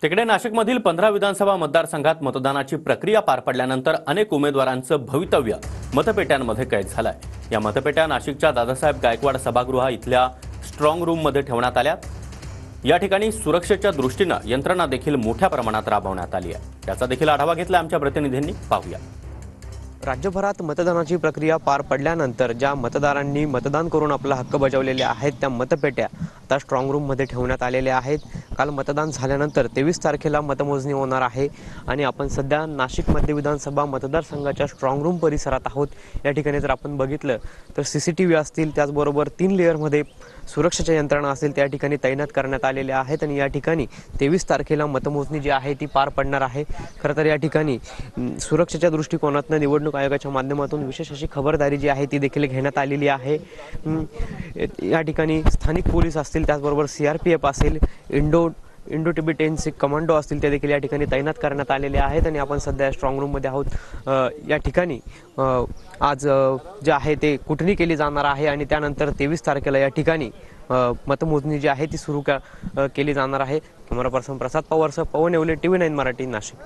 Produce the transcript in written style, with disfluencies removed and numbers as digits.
तिकडे नाशिकमधील 15 विधानसभा मतदारसंघात मतदानाची प्रक्रिया पार पडल्यानंतर अनेक उमेदवारांचं भवितव्य मतपेट्यांमध्ये कैद झालंय। या मतपेट्या नाशिकच्या दादासाहेब गायकवाड सभागृह इथल्या स्ट्रॉंग रूममध्ये ठेवण्यात आल्या। या ठिकाणी सुरक्षेच्या दृष्टीने यंत्रणा देखील मोठ्या प्रमाणात राबवण्यात आली आहे। याचा देखील आढावा घेतला आमच्या प्रतिनिधींनी, पाहूया। राज्यभरात मतदानाची प्रक्रिया पार पडल्यानंतर ज्या मतदारांनी मतदान करून आपला हक्क बजावलेले आहेत त्या मतपेट्या आता स्ट्रॉंग रूममध्ये ठेवण्यात आलेल्या आहेत। काल मतदान झाल्यानंतर 23 तारखेला मतमोजणी होणार आहे आणि आपण सध्या नाशिक मध्य विधानसभा मतदारसंघाच्या स्ट्रॉंग रूम परिसरात आहोत। या ठिकाणी जर आपण बघितलं तर सीसीटीव्ही असतील, त्याचबरोबर 3 लेअरमध्ये सुरक्षेच्या यंत्रणा असतील त्या ठिकाणी तैनात करण्यात आलेल्या आहेत आणि या ठिकाणी 23 तारखेला मतमोजणी जी आहे ती पार पडणार आहे। खरं तर या ठिकाणी सुरक्षेच्या दृष्टिकोनातून निवडणूक आयोगाच्या माध्यमातून विशेष अशी खबरदारी जी आहे ती देखील घेण्यात आलेली आहे। या ठिकाणी स्थानिक पोलीस असतील, त्याचबरोबर CRPF असेल, इंडो टिबेटियन कमांडो असतील, ते देखील या ठिकाणी तैनात करण्यात आलेले आहेत आणि आपण सध्या स्ट्रॉंग रूममध्ये आहोत। या ठिकाणी आज जे आहे ते कुटणी केली जाणार आहे आणि त्यानंतर 23 तारखेला या ठिकाणी मतमोजणी जी आहे ती सुरू केली जाणार आहे। कॅमेरा पर्सन प्रसाद पवारसह पवन येवले, TV9 मराठी, नाशिक।